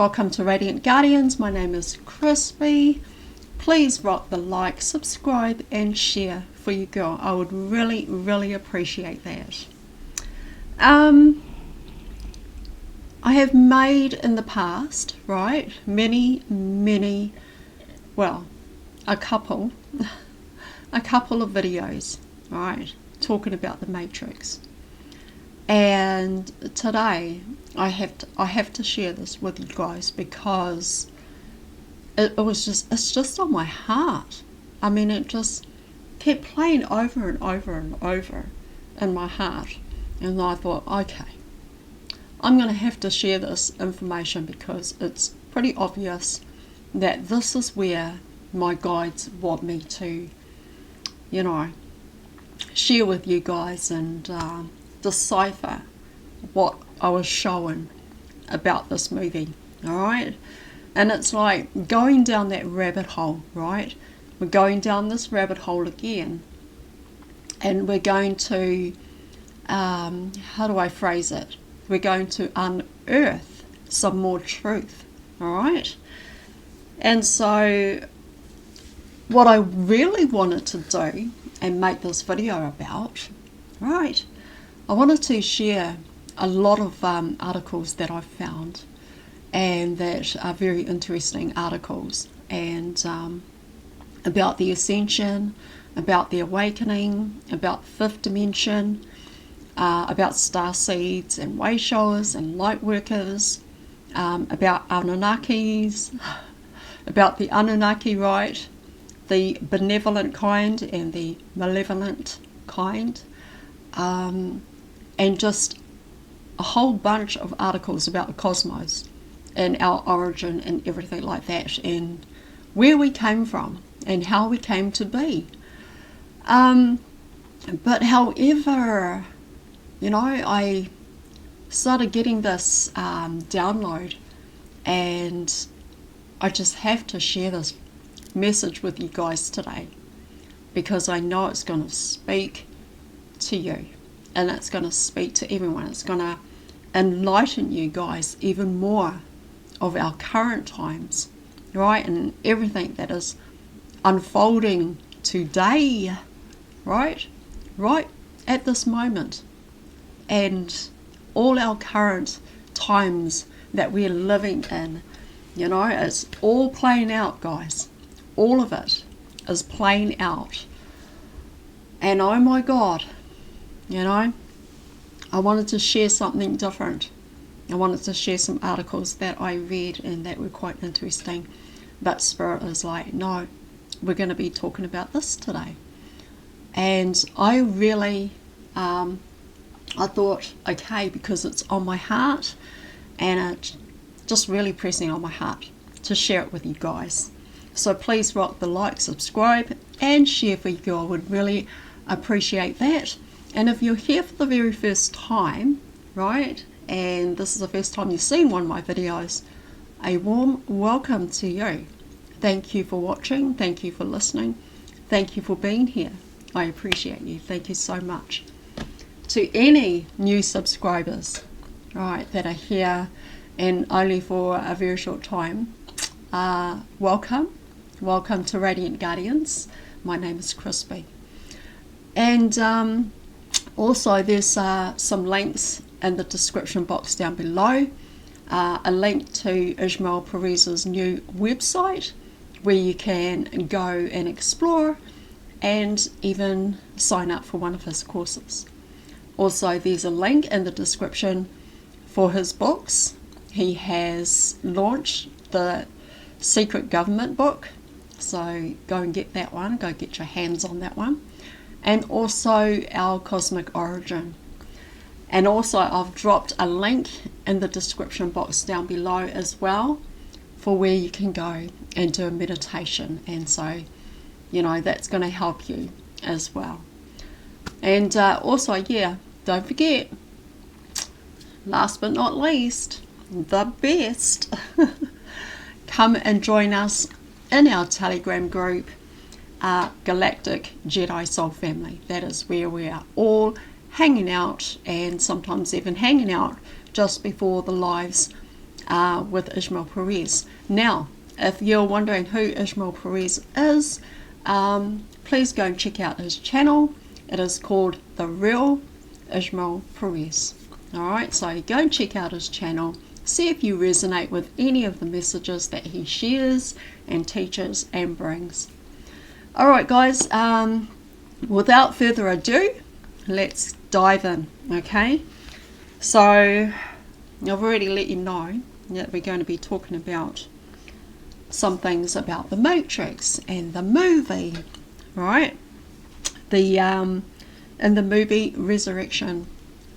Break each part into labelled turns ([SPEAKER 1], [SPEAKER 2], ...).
[SPEAKER 1] Welcome to Radiant Guardians. My name is Crispy. Please rock the like, subscribe and share for you girl. I would really appreciate that. I have made in the past, right, many, well, a couple of videos, right, talking about the Matrix. And today I have to share this with you guys because it's just on my heart. I mean, it just kept playing over and over in my heart, and I thought, okay, I'm going to have to share this information because it's pretty obvious that this is where my guides want me to, you know, share with you guys and decipher what I was shown about this movie. Alright, and it's like going down that rabbit hole, right? We're going down this rabbit hole again, and we're going to how do I phrase it, we're going to unearth some more truth. Alright, and so what I really wanted to do and make this video about, right, I wanted to share a lot of articles that I've found, and that are very interesting articles, and about the ascension, about the awakening, about the fifth dimension, about star seeds and way showers and light workers, about Anunnakis, about the Anunnaki, right, the benevolent kind and the malevolent kind, and just a whole bunch of articles about the cosmos and our origin and everything like that, and where we came from and how we came to be. But however, you know, I started getting this download, and I just have to share this message with you guys today because I know it's going to speak to you, and it's going to speak to everyone. It's going to enlighten you guys even more of our current times, right, and everything that is unfolding today, right at this moment, and all our current times that we're living in. You know, it's all playing out, guys. All of it is playing out, and oh my God, you know, I wanted to share something different. I wanted to share some articles that I read and that were quite interesting, but Spirit is like, no, we're going to be talking about this today. And I really I thought, okay, because it's on my heart and it's just really pressing on my heart to share it with you guys. So please rock the like, subscribe and share for you. I would really appreciate that. And if you're here for the very first time, right, and this is the first time you've seen one of my videos, a warm welcome to you. Thank you for watching. Thank you for listening. Thank you for being here. I appreciate you. Thank you so much. To any new subscribers, right, that are here and only for a very short time, welcome to Radiant Guardians. My name is Crispy, and also there's some links in the description box down below, a link to Ismail Perez's new website where you can go and explore and even sign up for one of his courses. Also, there's a link in the description for his books. He has launched the Secret Government book, so go and get that one, go get your hands on that one, and also our Cosmic Origin. And also I've dropped a link in the description box down below as well for where you can go and do a meditation, and so, you know, that's going to help you as well. And also, yeah, don't forget, last but not least, the best, come and join us in our Telegram group, Galactic Jedi Soul Family. That is where we are all hanging out, and sometimes even hanging out just before the lives with Ishmael Perez. Now, if you're wondering who Ishmael Perez is, please go and check out his channel. It is called The Real Ishmael Perez. Alright, so go and check out his channel. See if you resonate with any of the messages that he shares and teaches and brings. Alright guys, without further ado, let's dive in, okay? So, I've already let you know that we're going to be talking about some things about the Matrix and the movie, right? In the movie Resurrection,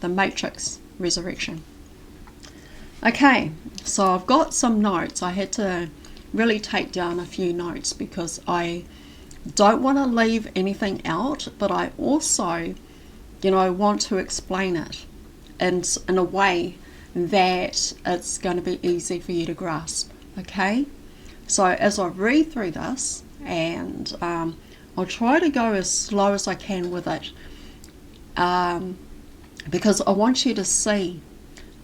[SPEAKER 1] the Matrix Resurrection. Okay, so I've got some notes. I had to really take down a few notes because I don't want to leave anything out, but I also, want to explain it in a way that it's going to be easy for you to grasp, okay? So as I read through this, and I'll try to go as slow as I can with it, because I want you to see,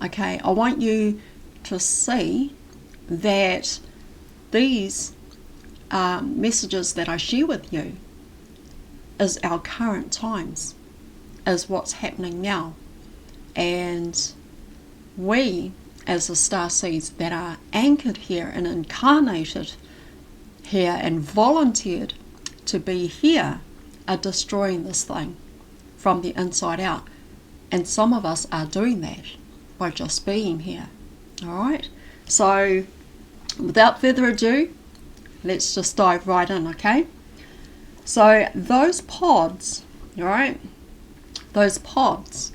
[SPEAKER 1] okay? I want you to see that these messages that I share with you is our current times, is what's happening now. And we, as the starseeds that are anchored here and incarnated here and volunteered to be here, are destroying this thing from the inside out. And some of us are doing that by just being here. Alright? So, without further ado, let's just dive right in, okay? So, those pods, alright? Those pods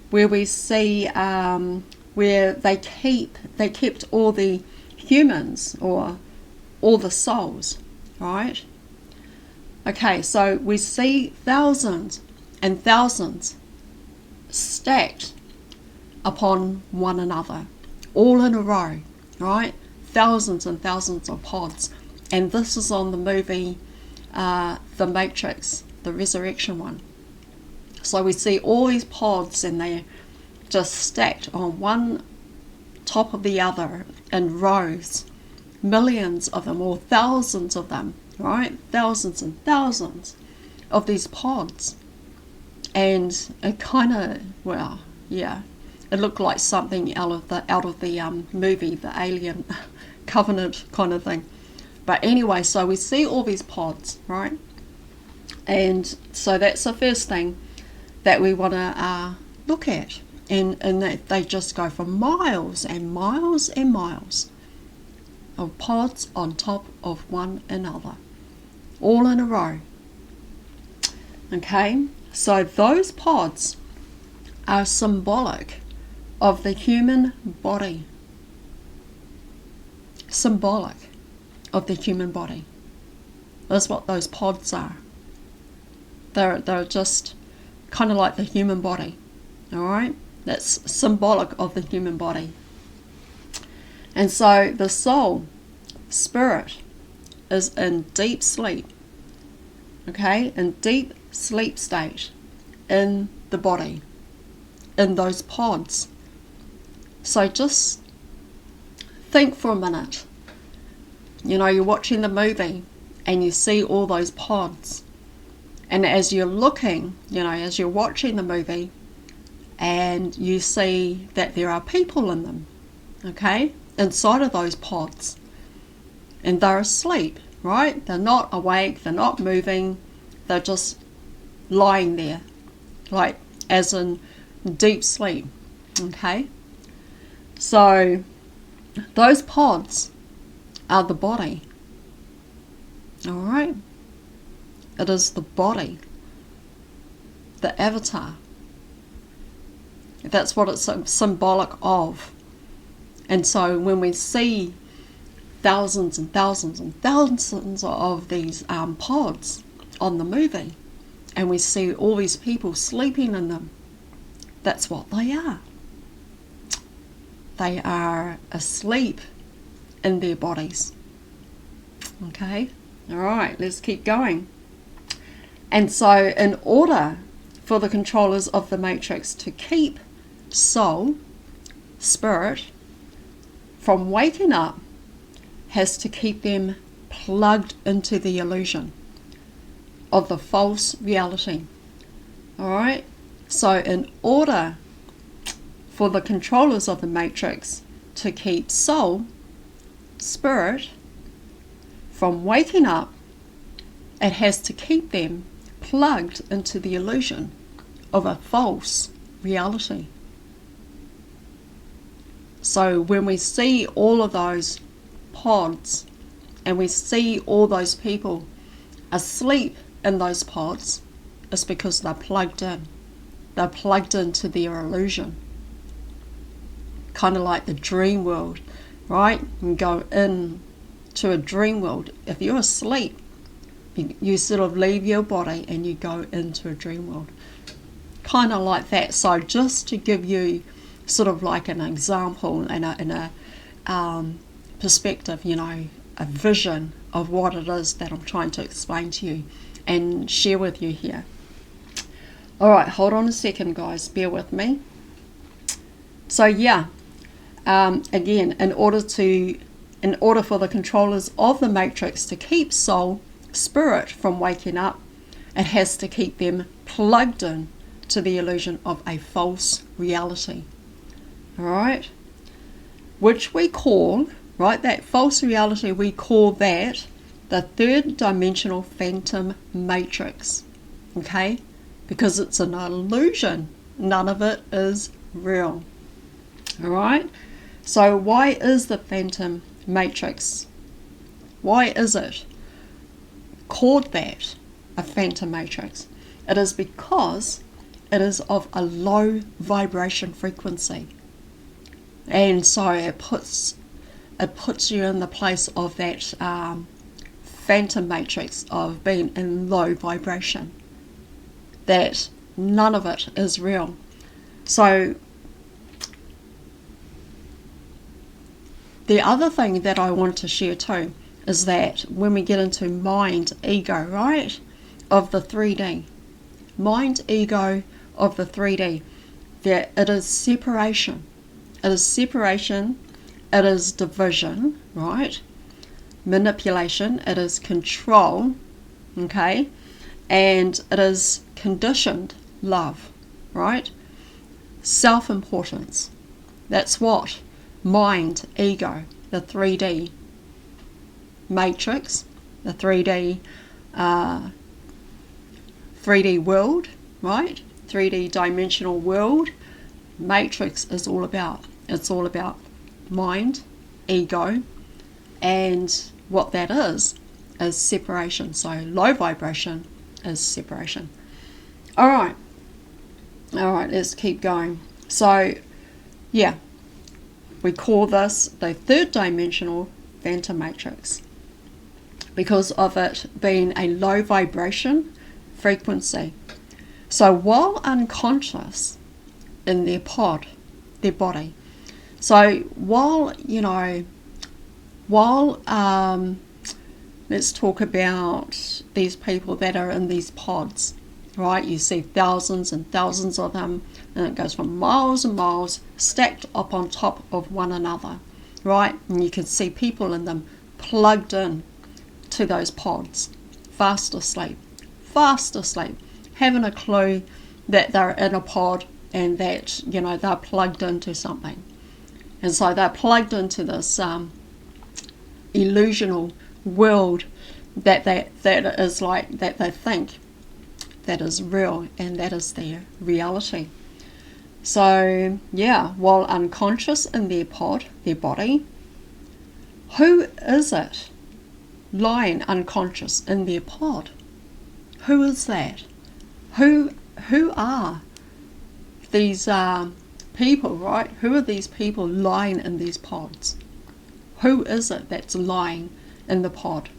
[SPEAKER 1] where we see where they kept all the humans or all the souls, right? Okay, so we see thousands and thousands stacked upon one another, all in a row, right? Thousands and thousands of pods. And this is on the movie The Matrix, the Resurrection one. So we see all these pods and they're just stacked on one top of the other in rows. Millions of them, or thousands of them, right? Thousands and thousands of these pods. And it kind of, well, yeah, it looked like something out of the movie, the Alien Covenant kind of thing. But anyway, so we see all these pods, right? And so that's the first thing that we want to look at. And that they just go for miles and miles and miles of pods on top of one another, all in a row. Okay, so those pods are symbolic of the human body. Symbolic of the human body. That's what those pods are. They're just kind of like the human body. Alright? That's symbolic of the human body. And so the soul, spirit, is in deep sleep. Okay? In deep sleep state in the body, in those pods. So just think for a minute. You're watching the movie and you see all those pods. And as you're looking, as you're watching the movie, and you see that there are people in them, okay, inside of those pods. And they're asleep, right? They're not awake, they're not moving, they're just lying there, like as in deep sleep, okay? So those pods are the body, alright? It is the body, the avatar. That's what it's symbolic of. And so when we see thousands and thousands and thousands of these pods on the movie, and we see all these people sleeping in them, that's what they are. They are asleep in their bodies. Okay? Alright, let's keep going. And so in order for the controllers of the Matrix to keep soul, spirit, from waking up has to keep them plugged into the illusion of the false reality. Alright? So in order for the controllers of the matrix to keep soul, spirit, from waking up, it has to keep them plugged into the illusion of a false reality. So when we see all of those pods and we see all those people asleep in those pods, it's because they're plugged in. They're plugged into their illusion. Kind of like the dream world, right? You go in to a dream world. If you're asleep, you sort of leave your body and you go into a dream world. Kind of like that. So just to give you sort of like an example and a perspective, a vision of what it is that I'm trying to explain to you and share with you here. Alright, hold on a second, guys. Bear with me. So yeah, again, in order for the controllers of the matrix to keep soul, spirit from waking up, it has to keep them plugged in to the illusion of a false reality. Alright? Which we call, right, that false reality, we call that the third dimensional phantom matrix. Okay? Because it's an illusion. None of it is real. Alright? So why is the phantom matrix? Why is it called that, a phantom matrix? It is because it is of a low vibration frequency. And so it puts you in the place of that phantom matrix of being in low vibration. That none of it is real. So the other thing that I want to share too is that when we get into mind, ego, right, of the 3D, mind, ego of the 3D, that it is separation. It is separation, it is division, right? Manipulation, it is control, okay? And it is conditioned love, right? Self-importance. That's what mind, ego, the 3D matrix, the 3D world, right? 3D dimensional world matrix is all about. It's all about mind, ego, and what that is separation. So low vibration is separation. Alright, let's keep going. So yeah, we call this the third dimensional phantom matrix because of it being a low vibration frequency. So while unconscious in their pod, their body, so while let's talk about these people that are in these pods, right? You see thousands and thousands of them, and it goes from miles and miles stacked up on top of one another, right? And you can see people in them plugged in to those pods, fast asleep, having a clue that they're in a pod and that, they're plugged into something. And so they're plugged into this illusional world that is like, that they think that is real and that is their reality. So yeah, while unconscious in their pod, their body, who is it lying unconscious in their pod? Who is that? Who are these people, right? Who are these people lying in these pods? Who is it that's lying in the pod?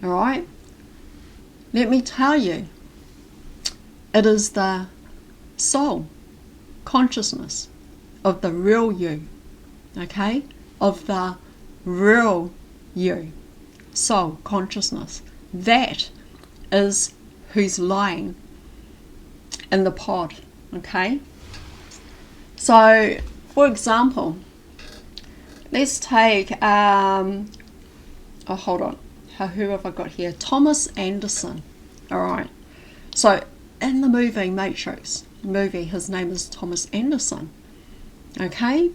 [SPEAKER 1] All right? Let me tell you, it is the soul consciousness of the real you, okay? Of the real you, soul consciousness. That is who's lying in the pod, okay? So, for example, let's take, oh, hold on. Who have I got here? Thomas Anderson. All right. So in the movie Matrix his name is Thomas Anderson. Okay.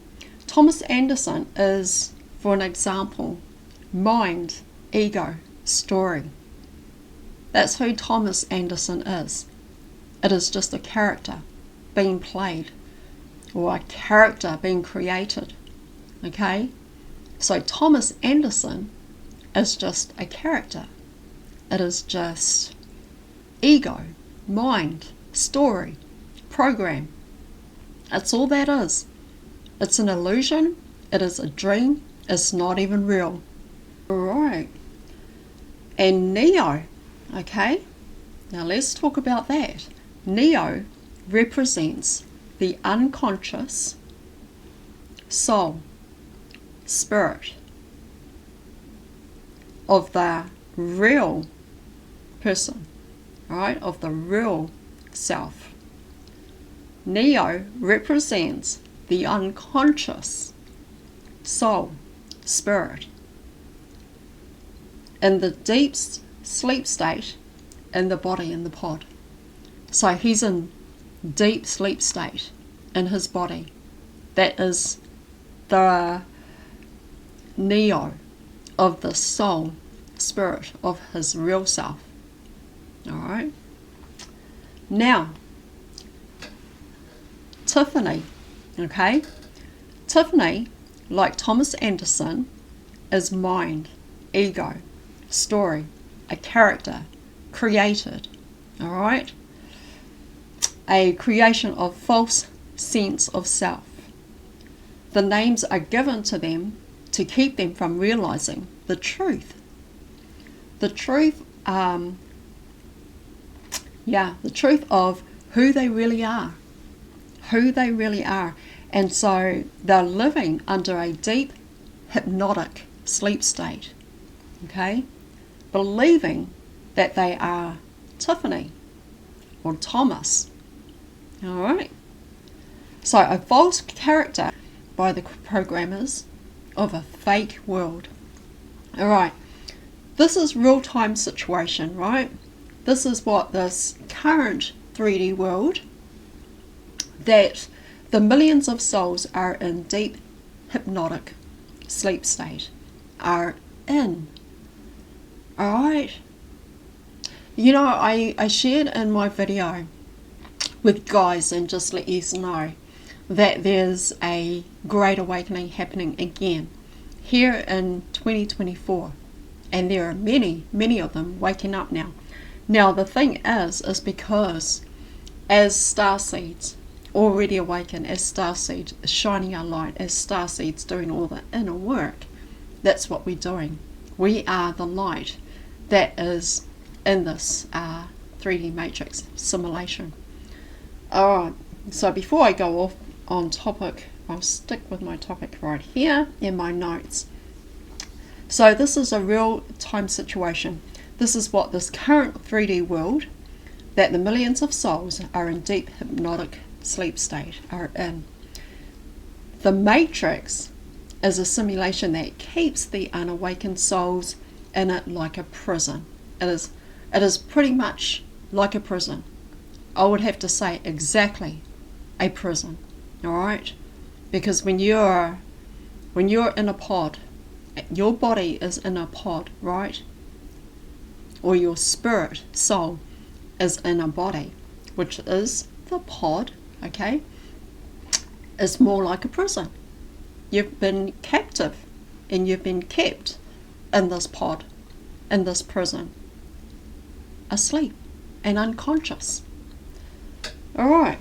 [SPEAKER 1] Thomas Anderson is, for an example, mind, ego, story. That's who Thomas Anderson is. It is just a character being played, or a character being created. Okay? So Thomas Anderson is just a character. It is just ego, mind, story, program. That's all that is. It's an illusion. It is a dream. It's not even real. Alright. And Neo. Okay? Now let's talk about that. Neo represents the unconscious soul, spirit of the real person, right? Of the real self. Neo represents the unconscious soul, spirit, in the deep sleep state in the body, in the pod. So he's in deep sleep state in his body. That is the Neo of the soul, spirit of his real self. Alright. Now, Tiffany. Okay? Tiffany, like Thomas Anderson, is mind, ego, story, a character, created. Alright? A creation of false sense of self. The names are given to them to keep them from realizing the truth. The truth, the truth of who they really are. Who they really are. And so they're living under a deep hypnotic sleep state. Okay? Believing that they are Tiffany or Thomas. Alright? So a false character by the programmers of a fake world. Alright, this is real-time situation, right? This is what this current 3D world that the millions of souls are in deep hypnotic sleep state are in. Alright? You know, I shared in my video with guys and just let you know that there's a great awakening happening again here in 2024, and there are many of them waking up now. Now the thing is because as starseeds already awakened, as starseeds shining our light, as starseeds doing all the inner work, that's what we're doing. We are the light that is in this 3D matrix simulation. Alright, so before I go off on topic, I'll stick with my topic right here in my notes. So this is a real time situation. This is what this current 3D world that the millions of souls are in deep hypnotic sleep state are in. The matrix is a simulation that keeps the unawakened souls in it like a prison. It is pretty much like a prison. I would have to say exactly a prison. Alright? Because when you're in a pod, your body is in a pod, right? Or your spirit, soul, is in a body, which is the pod, okay? It's more like a prison. You've been captive and you've been kept in this pod, in this prison, asleep and unconscious. Alright,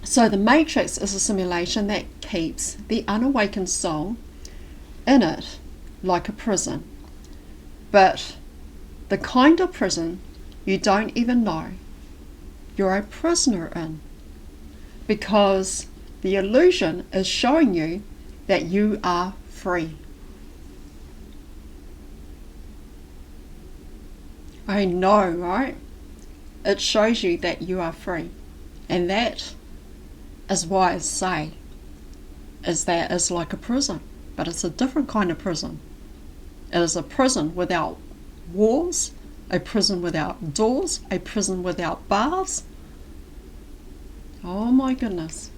[SPEAKER 1] so the matrix is a simulation that keeps the unawakened soul in it like a prison. But the kind of prison you don't even know you're a prisoner in, because the illusion is showing you that you are free. I know, right? It shows you that you are free. And that is why I say is that it's like a prison. but it's a different kind of prison. It is a prison without walls, a prison without doors, a prison without bars. Oh my goodness.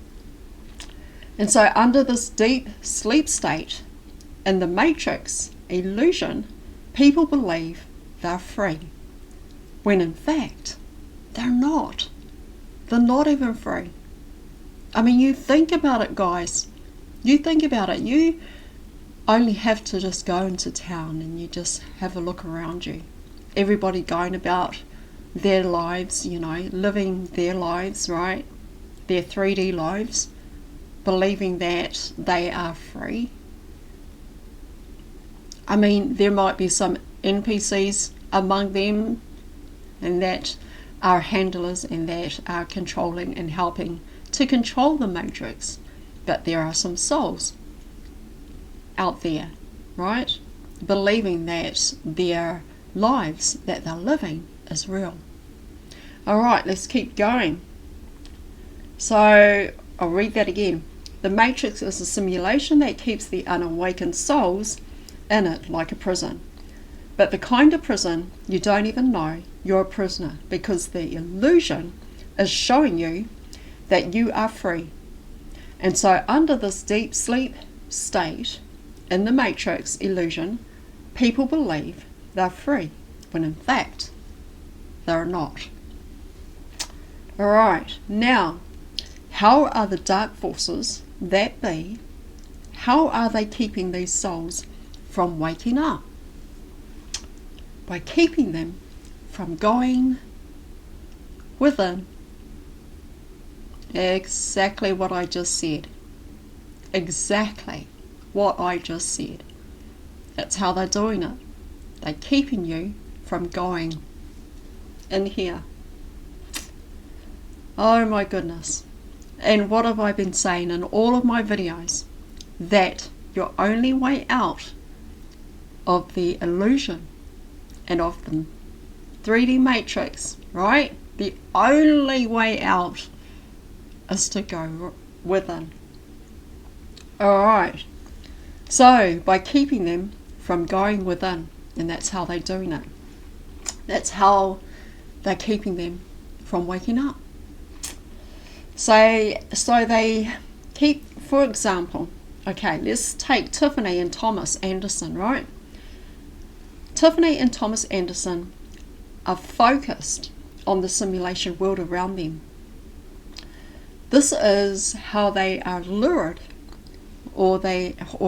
[SPEAKER 1] And so under this deep sleep state, in the matrix illusion, people believe they're free, when in fact, they're not. They're not even free. I mean, you think about it, guys. You think about it. You only have to just go into town and you just have a look around you. Everybody going about their lives, you know, living their lives, right? Their 3D lives, believing that they are free. I mean, there might be some NPCs among them and that are handlers and that are controlling and helping to control the matrix. But there are some souls out there, right? Believing that their lives that they're living is real. Alright, let's keep going. So, I'll read that again. The matrix is a simulation that keeps the unawakened souls in it like a prison. But the kind of prison you don't even know you're a prisoner, because the illusion is showing you that you are free. And so under this deep sleep state, in the matrix illusion, people believe they're free, when in fact, they're not. Alright, now, how are the dark forces that be, how are they keeping these souls from waking up? By keeping them from going within. Exactly what I just said. Exactly what I just said. That's how they're doing it. They're keeping you from going in here. Oh my goodness. And what have I been saying in all of my videos? That your only way out of the illusion and of the 3D matrix, right? The only way out is to go within. Alright. So, by keeping them from going within, and that's how they're doing it. That's how they're keeping them from waking up. So they keep, for example, okay, let's take Tiffany and Thomas Anderson, right? Tiffany and Thomas Anderson are focused on the simulation world around them. This is how they are lured, or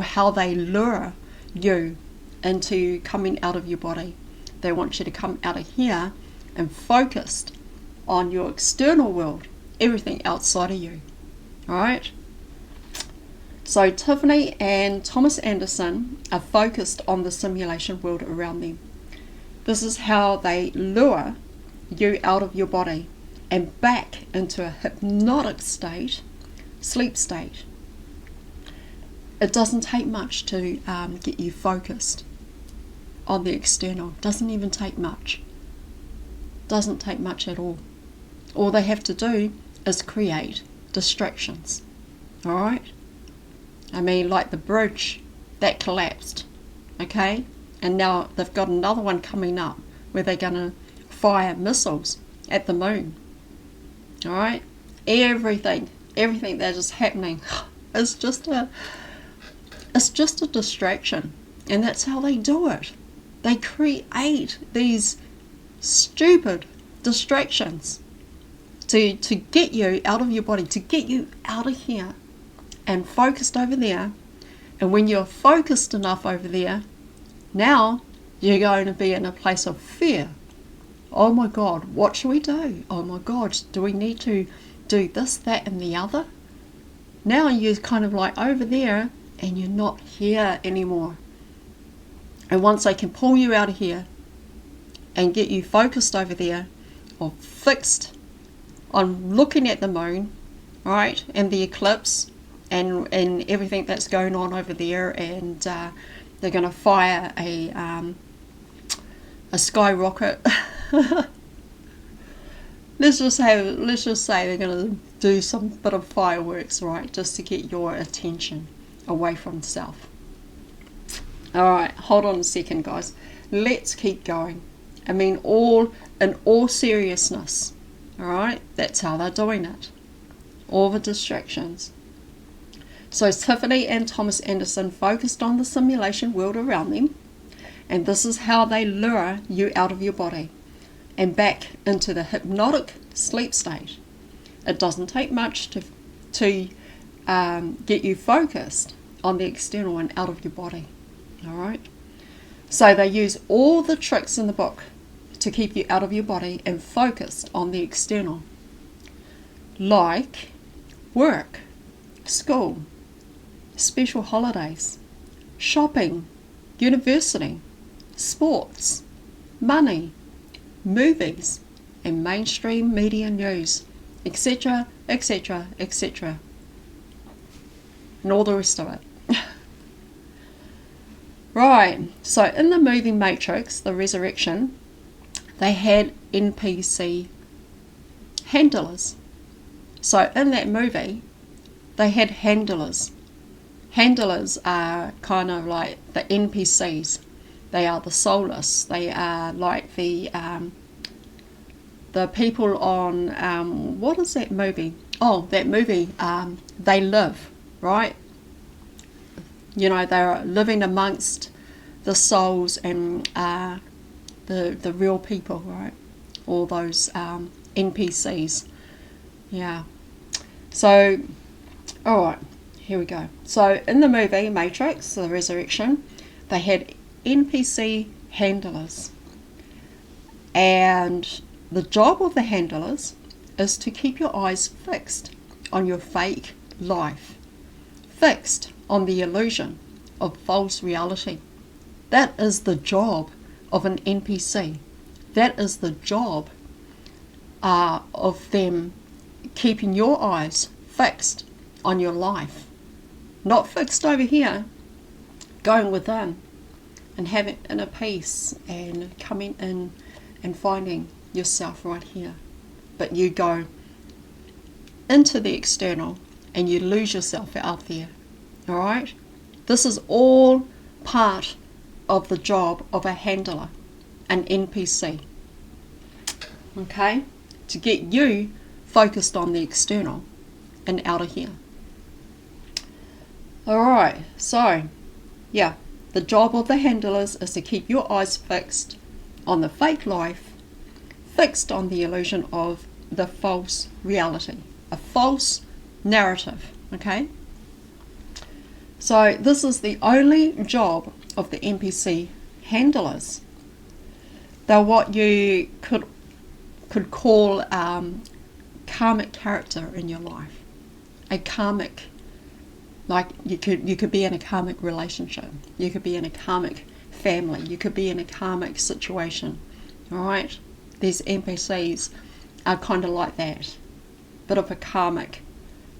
[SPEAKER 1] how they lure you into coming out of your body. They want you to come out of here and focused on your external world, everything outside of you. Alright? So Tiffany and Thomas Anderson are focused on the simulation world around them. This is how they lure you out of your body and back into a hypnotic state, sleep state. It doesn't take much to get you focused on the external. Doesn't even take much. Doesn't take much at all. All they have to do is create distractions. Alright? I mean, like the bridge that collapsed. Okay? And now they've got another one coming up where they're going to fire missiles at the moon. Alright? Everything that is happening is just a distraction. And that's how they do it. They create these stupid distractions to get you out of your body, to get you out of here and focused over there. And when you're focused enough over there, now you're going to be in a place of fear. Oh my God, what should we do? Oh my God, do we need to do this, that and the other? Now you're kind of like over there and you're not here anymore. And once they can pull you out of here and get you focused over there or fixed on looking at the moon, right, and the eclipse and everything that's going on over there, and they're going to fire a skyrocket. let's just say they're going to do some bit of fireworks, right, just to get your attention away from self. Alright, hold on a second, guys. Let's keep going. I mean, in all seriousness. Alright, that's how they're doing it. All the distractions. So Tiffany and Thomas Anderson focused on the simulation world around them, and this is how they lure you out of your body and back into the hypnotic sleep state. It doesn't take much to get you focused on the external and out of your body. Alright? So they use all the tricks in the book to keep you out of your body and focused on the external. Like work, school, special holidays, shopping, university, sports, money, movies, and mainstream media news, etc., etc., etc. And all the rest of it. Right, so in the movie Matrix, The Resurrection, they had NPC handlers. So in that movie, they had handlers. Handlers are kind of like the NPCs. They are the soulless. They are like the people on, what is that movie? Oh, that movie, They Live, right? You know, they're living amongst the souls and the real people, right? All those NPCs. Yeah. So, alright, here we go. So, in the movie Matrix, The Resurrection, they had NPC handlers. And the job of the handlers is to keep your eyes fixed on your fake life. Fixed on the illusion of false reality. That is the job of an NPC. That is the job of them keeping your eyes fixed on your life. Not fixed over here, going within and having inner peace and coming in and finding yourself right here. But you go into the external and you lose yourself out there. Alright? This is all part of the job of a handler, an NPC. Okay? To get you focused on the external and out of here. Alright, so, yeah, the job of the handlers is to keep your eyes fixed on the fake life, fixed on the illusion of the false reality, a false narrative, okay? So this is the only job of the NPC handlers. They're what you could call karmic character in your life. A karmic, like you could be in a karmic relationship. You could be in a karmic family. You could be in a karmic situation. Alright? These NPCs are kind of like that. Bit of a karmic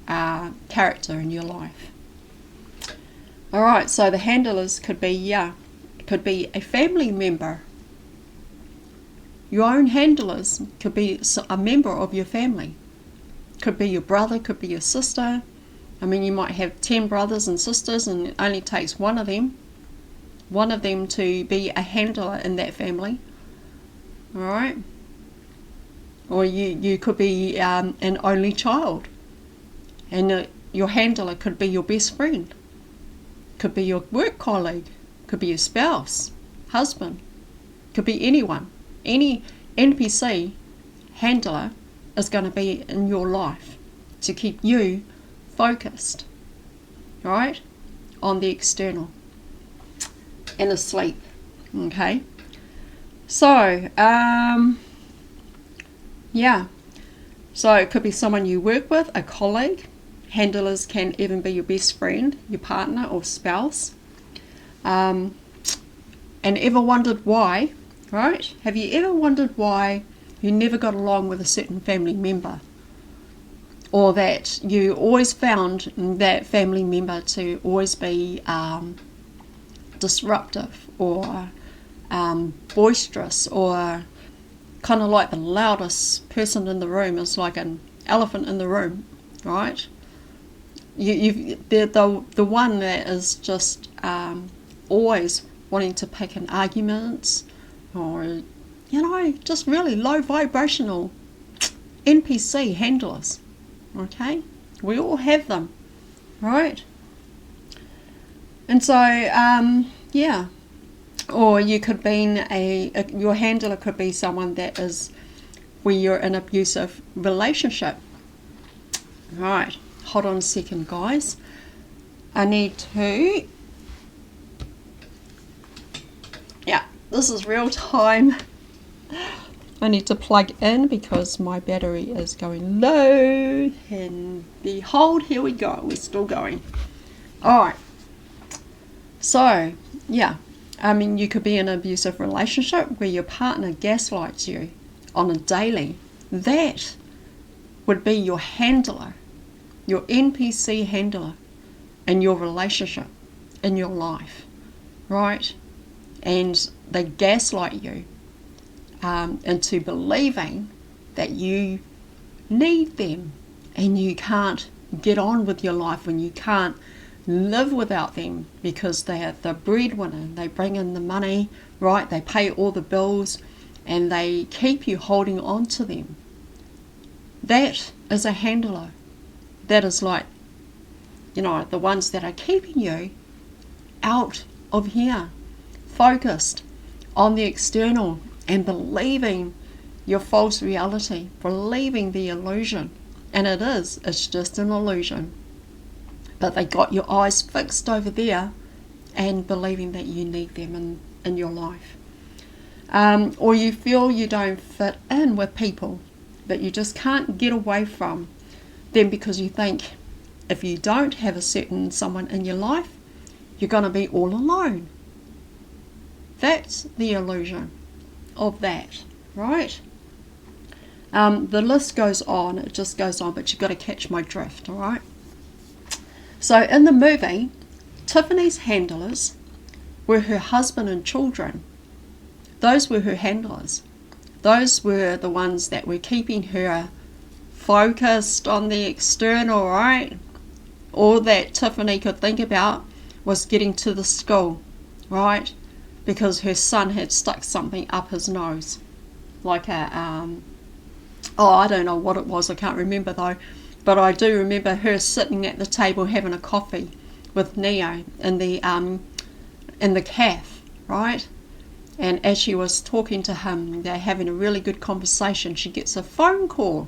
[SPEAKER 1] character in your life. Alright, so the handlers could be a family member. Your own handlers could be a member of your family. Could be your brother, could be your sister. I mean, you might have 10 brothers and sisters and it only takes one of them to be a handler in that family. Alright? Or you could be an only child. And your handler could be your best friend. Could be your work colleague. Could be your spouse, husband. Could be anyone. Any NPC handler is going to be in your life to keep you focused, right, on the external and asleep. Okay, so yeah, so it could be someone you work with, a colleague. Handlers can even be your best friend, your partner or spouse. And ever wondered why, right? Have you ever wondered why you never got along with a certain family member? Or that you always found that family member to always be disruptive or boisterous, or kind of like the loudest person in the room is like an elephant in the room, right? They're the one that is just always wanting to pick an argument, or just really low vibrational NPC handlers. Okay, we all have them, right? And so or you could be your handler could be someone that is where you're in an abusive relationship. Right, hold on a second, guys. I need to, this is real time. I need to plug in because my battery is going low, and behold, here we go, we're still going. Alright, so you could be in an abusive relationship where your partner gaslights you on a daily. That would be your handler, your NPC handler in your relationship, in your life, right? And they gaslight you into believing that you need them and you can't get on with your life, and you can't live without them because they are the breadwinner. They bring in the money, right? They pay all the bills and they keep you holding on to them. That is a handler. That is like, the ones that are keeping you out of here, focused on the external and believing your false reality, believing the illusion. And it's just an illusion. But they got your eyes fixed over there and believing that you need them in your life. Or you feel you don't fit in with people, but you just can't get away from them because you think if you don't have a certain someone in your life, you're going to be all alone. That's the illusion of that, right? The list goes on, it just goes on, but you've got to catch my drift, all right? So in the movie, Tiffany's handlers were her husband and children. Those were her handlers. Those were the ones that were keeping her focused on the external, right? All that Tiffany could think about was getting to the school, right? Because her son had stuck something up his nose. Like I don't know what it was, I can't remember though. But I do remember her sitting at the table having a coffee with Neo in the cafe, right? And as she was talking to him, they're having a really good conversation, she gets a phone call.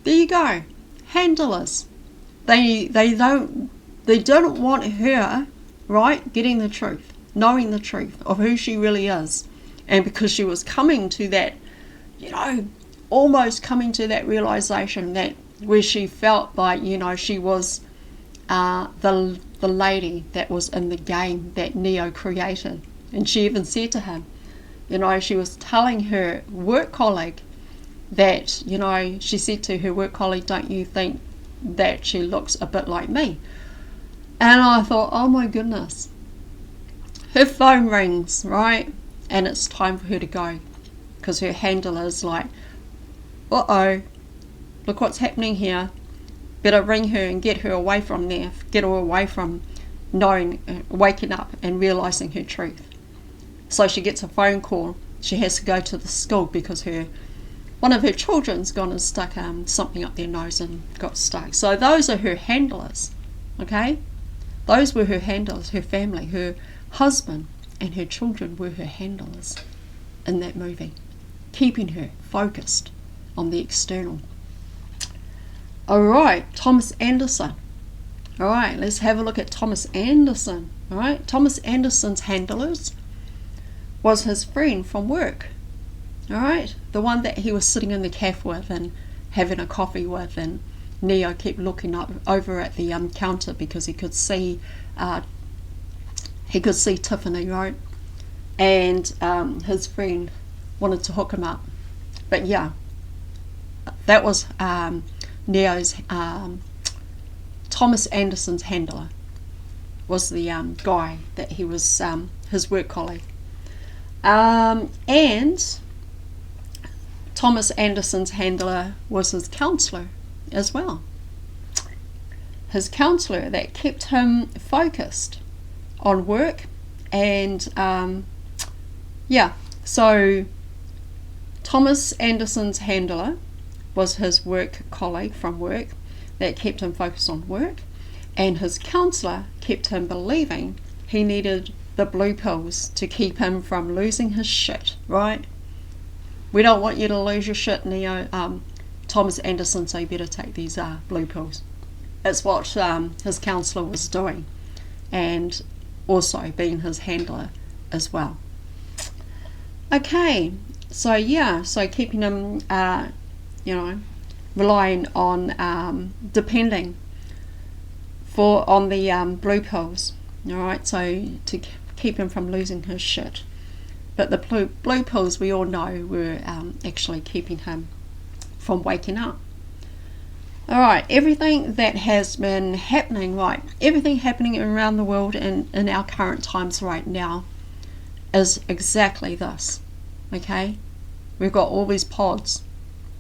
[SPEAKER 1] There you go, handlers. They don't want her, right, getting the truth, knowing the truth of who she really is. And because she was coming to that, almost coming to that realization that where she felt like, she was the lady that was in the game that Neo created. And she even said to him, she was telling her work colleague that, she said to her work colleague, don't you think that she looks a bit like me? And I thought, oh my goodness. Her phone rings, right? And it's time for her to go. Because her handler is like, uh-oh, look what's happening here. Better ring her and get her away from there. Get her away from waking up and realizing her truth. So she gets a phone call. She has to go to the school because one of her children's gone and stuck something up their nose and got stuck. So those are her handlers, okay? Those were her handlers, her family, her husband and her children were her handlers in that movie, keeping her focused on the external. Alright, Thomas Anderson. Alright, let's have a look at Thomas Anderson. Alright, Thomas Anderson's handlers was his friend from work. Alright, the one that he was sitting in the cafe with and having a coffee with, and Neo kept looking up over at the counter because he could see Tiffany, right? And his friend wanted to hook him up. But yeah, that was Neo's Thomas Anderson's handler, was the guy that he was his work colleague. And Thomas Anderson's handler was his counsellor as well. His counsellor that kept him focused on work And yeah, so Thomas Anderson's handler was his work colleague from work that kept him focused on work, and his counsellor kept him believing he needed the blue pills to keep him from losing his shit, right? We don't want you to lose your shit, Neo. Thomas Anderson, so you better take these blue pills. That's what his counsellor was doing, and also being his handler as well. Okay, so yeah, so keeping him, relying on, depending on the blue pills, all right, so to keep him from losing his shit. But the blue pills, we all know, were actually keeping him from waking up. All right, everything that has been happening, right, everything happening around the world in our current times right now is exactly this, okay? We've got all these pods,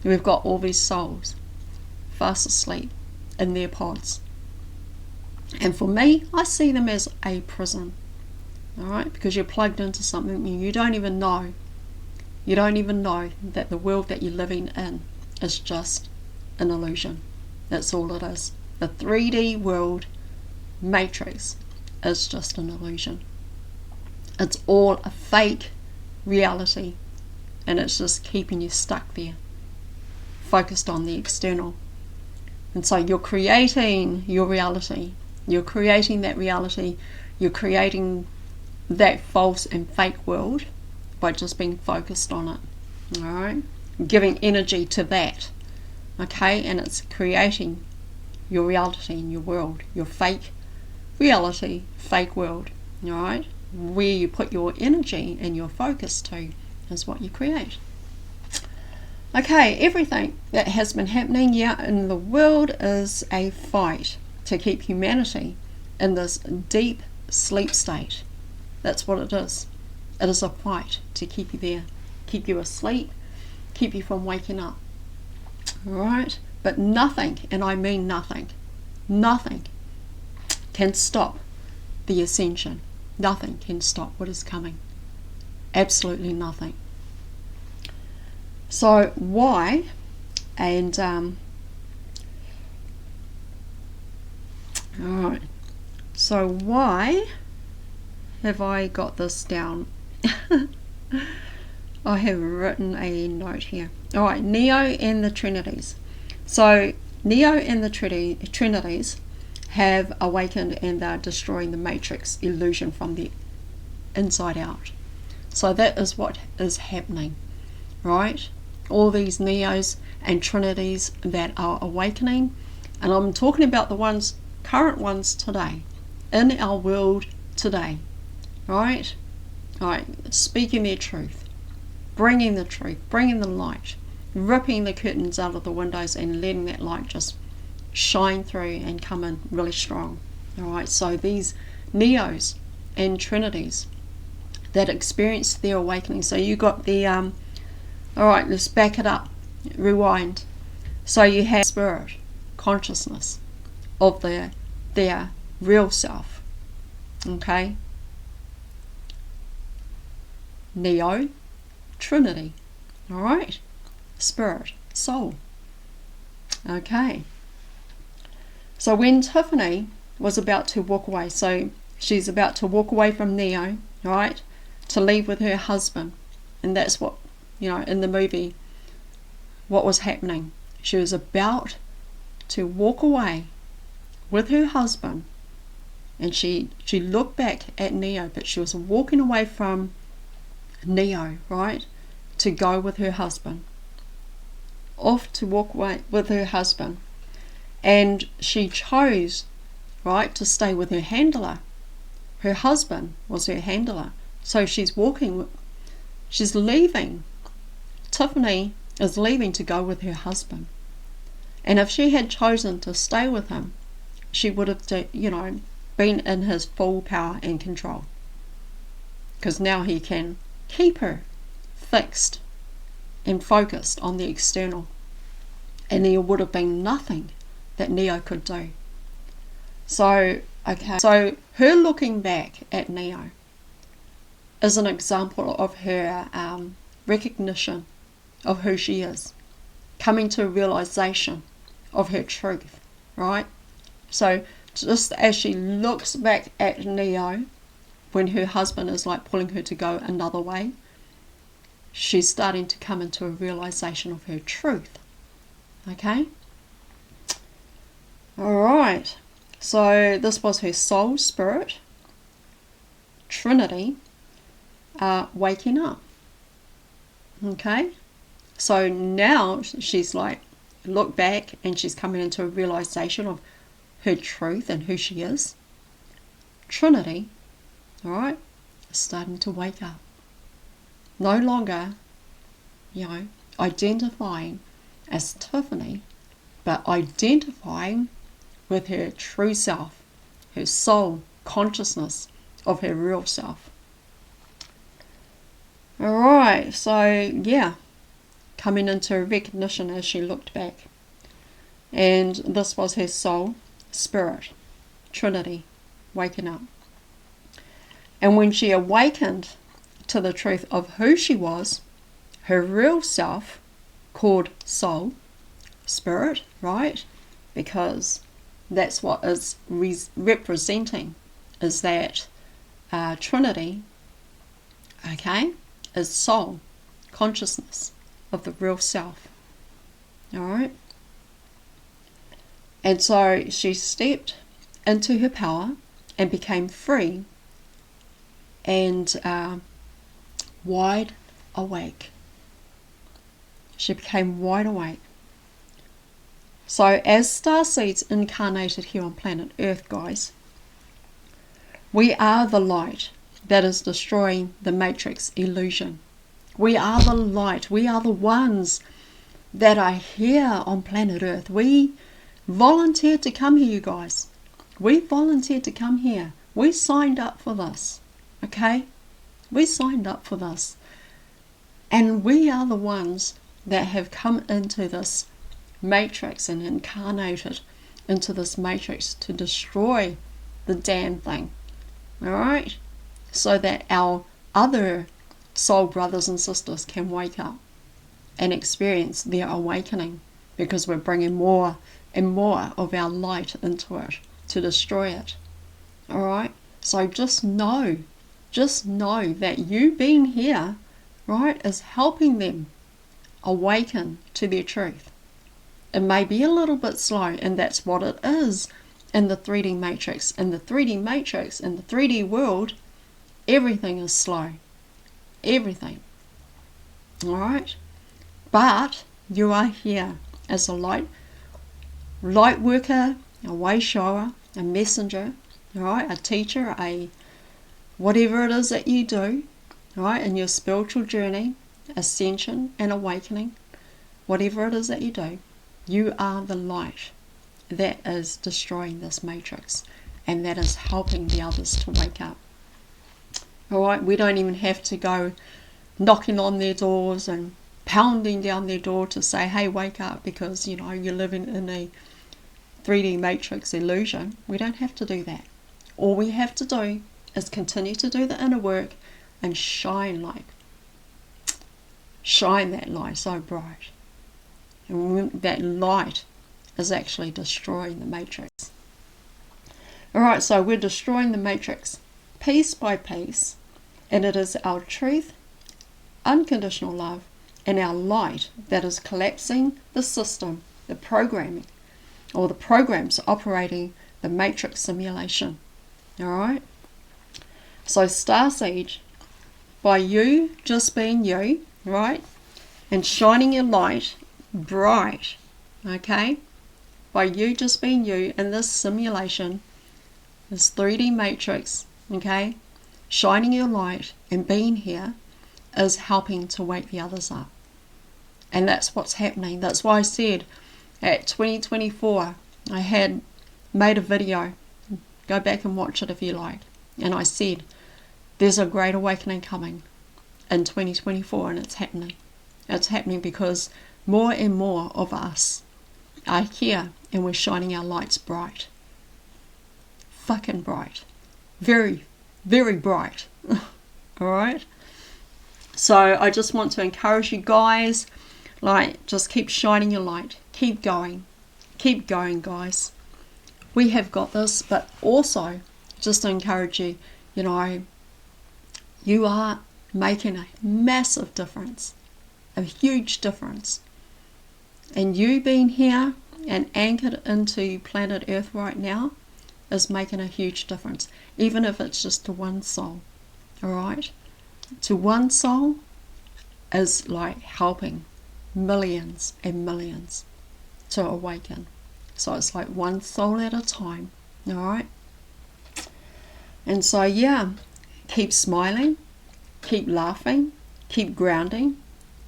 [SPEAKER 1] we've got all these souls fast asleep in their pods. And for me, I see them as a prison, all right, because you're plugged into something you don't even know. You don't even know that the world that you're living in is just an illusion. That's all it is. The 3D world matrix is just an illusion. It's all a fake reality, and it's just keeping you stuck there, focused on the external. And so you're creating your reality. You're creating that reality. You're creating that false and fake world by just being focused on it. All right? Giving energy to that. Okay? And it's creating your reality in your world. Your fake reality, fake world. All right? Where you put your energy and your focus to is what you create. Okay, everything that has been happening in the world is a fight to keep humanity in this deep sleep state. That's what it is. It is a fight to keep you there, keep you asleep, keep you from waking up. Alright? But nothing, and I mean nothing can stop the ascension. Nothing can stop what is coming. Absolutely nothing. So why, and alright, so why have I got this down? I have written a note here. Alright, Neo and the Trinities. So Neo and the Trinities have awakened and they're destroying the matrix illusion from the inside out. So that is what is happening, right? All these Neos and Trinities that are awakening, and I'm talking about the current ones today, in our world today, right? Speaking their truth, bringing the light, ripping the curtains out of the windows and letting that light just shine through and come in really strong. Alright, so these Neos and Trinities that experience their awakening. So you got the alright, let's back it up, rewind. So you have spirit, consciousness of their real self. Okay? Neo, Trinity. Alright? Spirit, soul. Okay. So when Tiffany was about to walk away, so she's about to walk away from Neo, right, to leave with her husband, and that's what, in the movie, what was happening. She was about to walk away with her husband, and she looked back at Neo, but she was walking away from Neo, right, to go with her husband, off to walk away with her husband. And she chose, right, to stay with her handler. Her husband was her handler. So she's leaving. Tiffany is leaving to go with her husband. And if she had chosen to stay with him, she would have, been in his full power and control. Because now he can keep her fixed and focused on the external. And there would have been nothing that Neo could do. So her looking back at Neo, is an example of her recognition of who she is, coming to a realization of her truth, right? So just as she looks back at Neo when her husband is like pulling her to go another way, she's starting to come into a realization of her truth. Okay? Alright, so this was her soul, spirit, Trinity, waking up. Okay? So now she's like, look back and she's coming into a realization of her truth and who she is. Trinity, alright, is starting to wake up. No longer, identifying as Tiffany, but identifying with her true self, her soul consciousness of her real self. Alright, so coming into recognition as she looked back. And this was her soul, spirit, Trinity, waking up. And when she awakened to the truth of who she was, her real self, called soul, spirit, right? Because that's what is representing, is that Trinity, okay, is soul, consciousness of the real self. Alright? And so she stepped into her power and became free and wide awake. She became wide awake. So as starseeds incarnated here on planet Earth, guys, we are the light that is destroying the matrix illusion. We are the light. We are the ones that are here on planet Earth. We volunteered to come here, you guys. We volunteered to come here. We signed up for this. Okay? We signed up for this. And we are the ones that have come into this matrix and incarnated into this matrix to destroy the damn thing. Alright? So that our other soul brothers and sisters can wake up and experience their awakening, because we're bringing more and more of our light into it to destroy it. Alright? So just know that you being here, right, is helping them awaken to their truth. It may be a little bit slow, and that's what it is in the 3D matrix. In the 3D matrix, in the 3D world, everything is slow. Everything. Alright? But you are here as a light worker, a way shower, a messenger, alright, a teacher, a whatever it is that you do, alright, in your spiritual journey, ascension and awakening, whatever it is that you do, you are the light that is destroying this matrix and that is helping the others to wake up. Alright, we don't even have to go knocking on their doors and pounding down their door to say, hey, wake up, because you're living in a 3D matrix illusion. We don't have to do that. All we have to do is continue to do the inner work and shine that light so bright. And that light is actually destroying the matrix. Alright, so we're destroying the matrix piece by piece, and it is our truth, unconditional love, and our light that is collapsing the system, the programming, or the programs operating the matrix simulation. Alright? So starseed, by you just being you, right, and shining your light bright, okay, by you just being you in this simulation, this 3D matrix, okay, shining your light and being here is helping to wake the others up. And that's what's happening. That's why I said at 2024 I had made a video, go back and watch it if you like, and I said there's a great awakening coming in 2024, and it's happening. It's happening because more and more of us are here and we're shining our lights bright. Fucking bright. Very, very bright. All right. So I just want to encourage you guys, like, just keep shining your light. Keep going. Keep going, guys. We have got this, but also just to encourage you, you know, you are making a massive difference, a huge difference. And you being here and anchored into planet Earth right now is making a huge difference, even if it's just to one soul. All right? To one soul is like helping millions and millions to awaken. So it's like one soul at a time. All right? And so, yeah, keep smiling, keep laughing, keep grounding,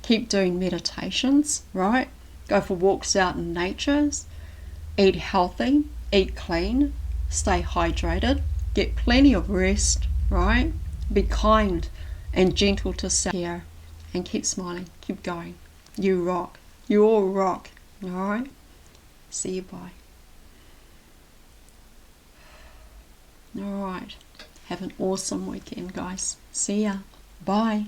[SPEAKER 1] keep doing meditations, right? Go for walks out in nature, eat healthy, eat clean, stay hydrated, get plenty of rest, right? Be kind and gentle to self here, and keep smiling, keep going. You rock. You all rock. All right? See you, bye. All right. Have an awesome weekend, guys. See ya. Bye.